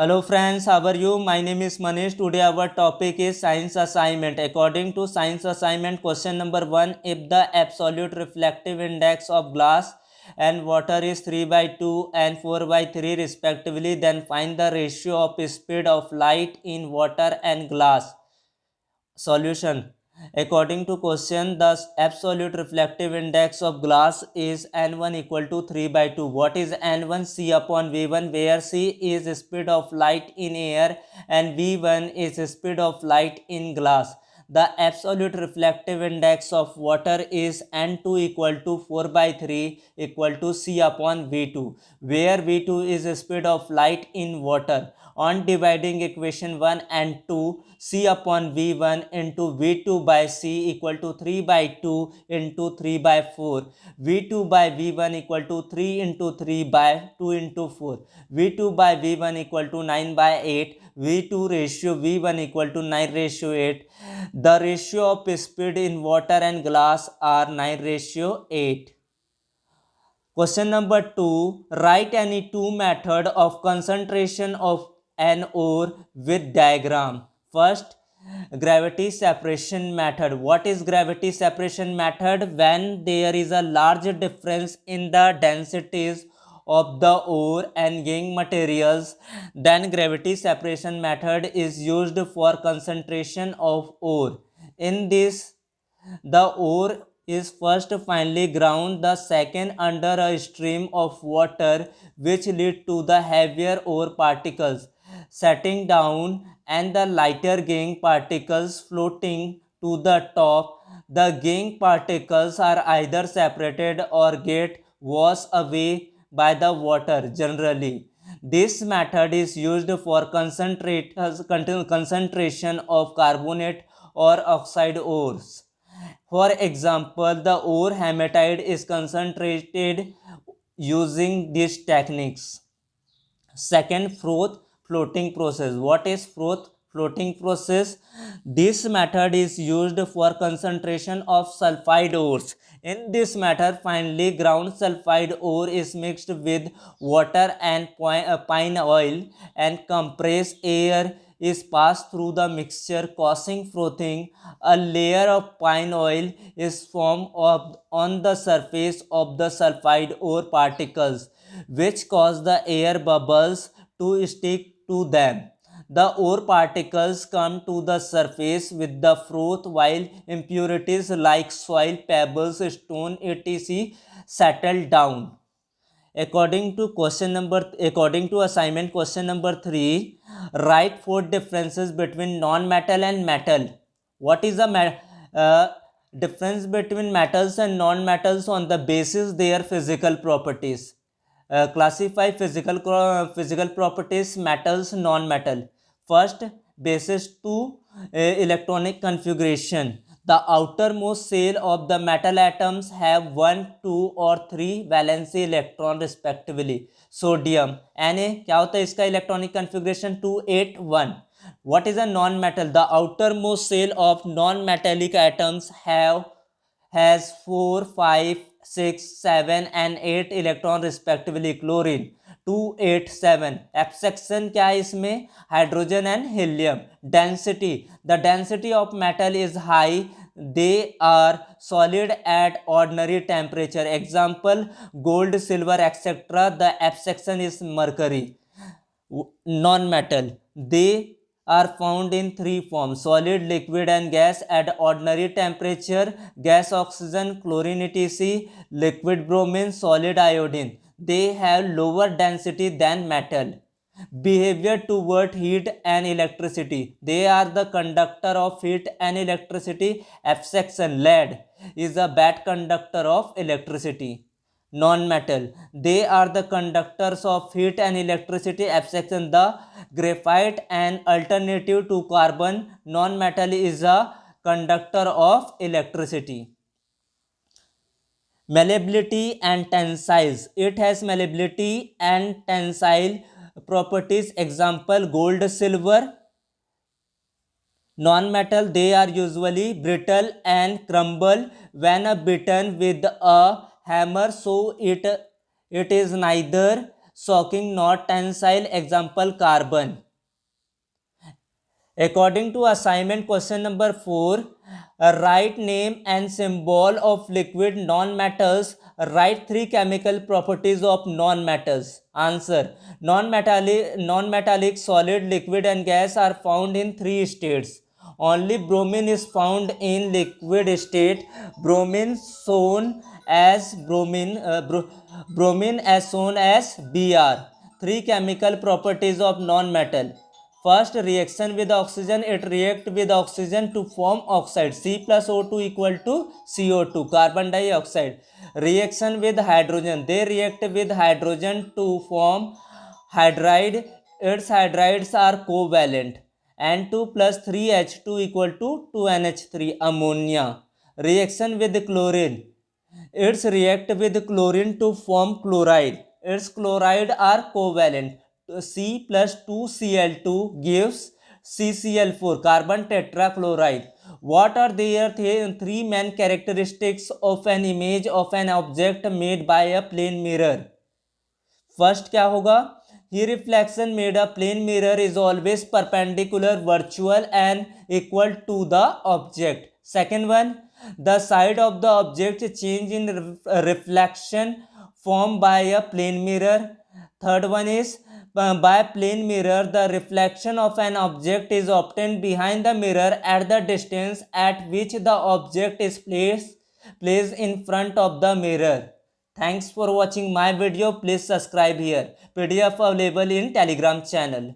Hello friends, how are you? My name is Manish. Today our topic is science assignment. According to science assignment, question number 1, if the absolute reflective index of glass and water is 3 by 2 and 4 by 3 respectively, then find the ratio of speed of light in water and glass. Solution. According to question, the absolute reflective index of glass is n1 equal to 3 by 2. What is n1? C upon v1, where c is speed of light in air and v1 is speed of light in glass. The absolute reflective index of water is n2 equal to 4 by 3 equal to c upon v2, where v2 is speed of light in water. On dividing equation 1 and 2, c upon v1 into v2 by c equal to 3 by 2 into 3 by 4. v2 by v1 equal to 3 into 3 by 2 into 4. v2 by v1 equal to 9 by 8. v2 ratio v1 equal to 9 ratio 8. The ratio of speed in water and glass are 9 ratio 8. Question number 2. Write any two method of concentration of an ore with diagram. First, gravity separation method. What is gravity separation method? When there is a large difference in the densities of the ore and gangue materials, then gravity separation method is used for concentration of ore. In this, the ore is first finely ground, the second under a stream of water, which lead to the heavier ore particles setting down and the lighter gangue particles floating to the top. The gangue particles are either separated or get washed away by the water generally. This method is used for concentration of carbonate or oxide ores. For example, the ore hematite is concentrated using these techniques. Second, froth floating process. What is froth floating process? This method is used for concentration of sulfide ores. In this method, finely ground sulfide ore is mixed with water and pine oil, and compressed air is passed through the mixture, causing frothing. A layer of pine oil is formed on the surface of the sulfide ore particles, which cause the air bubbles to stick to them. The ore particles come to the surface with the froth, while impurities like soil, pebbles, stone, etc. settle down. According to assignment question number 3, write four differences between non-metal and metal. What is the difference between metals and non-metals on the basis their physical properties? Classify physical properties metals non-metal. First, basis to electronic configuration. The outermost shell of the metal atoms have 1, 2 or 3 valency electron respectively. Sodium Na क्या होता है इसका electronic configuration 2, 8, 1. What is a non-metal? The outermost shell of non-metallic atoms has 4, 5, 6, 7 and 8 electron respectively. Chlorine 2, 8, 7. एब्सेक्शन क्या है इसमें? Hydrogen and helium. Density, the density of metal is high, they are solid at ordinary temperature. Example, gold, silver, etc. The abstraction is mercury. Non-metal, they are found in three forms: solid, liquid and gas at ordinary temperature. Gas oxygen, chlorine, etc. Liquid bromine, solid iodine. They have lower density than metal. Behavior toward heat and electricity, they are the conductor of heat and electricity. Abstraction, lead is a bad conductor of electricity. Non-metal, they are the conductors of heat and electricity. Abstraction, the graphite an alternative to carbon. Non-metal is a conductor of electricity. Malleability and tensile, it has malleability and tensile properties. Example, gold, silver. Non-metal, they are usually brittle and crumble when beaten with a hammer, so it is neither shocking, not tensile. Example, carbon. According to assignment question number 4, write name and symbol of liquid non-metals. Write three chemical properties of non-metals. Answer: non-metallic, solid, liquid and gas are found in three states. Only bromine is found in liquid state. Bromine shown as bromine as shown as Br. Three chemical properties of non-metal. First, reaction with oxygen, it react with oxygen to form oxide. C plus O2 equal to CO2, carbon dioxide. Reaction with hydrogen, they react with hydrogen to form hydride. Its hydrides are covalent. N2 plus 3H2 equal to 2NH3, ammonia. Reaction with chlorine, it's react with chlorine to form chloride. Its chloride are covalent. C plus 2Cl2 gives CCl4, carbon tetrachloride. What are their three main characteristics of an image of an object made by a plane mirror? First क्या होगा? He reflection made a plane mirror is always perpendicular, virtual and equal to the object. Second one, the side of the object change in reflection formed by a plane mirror. Third one is, by plane mirror the reflection of an object is obtained behind the mirror at the distance at which the object is placed in front of the mirror. Thanks for watching my video. Please subscribe here. PDF available in Telegram channel.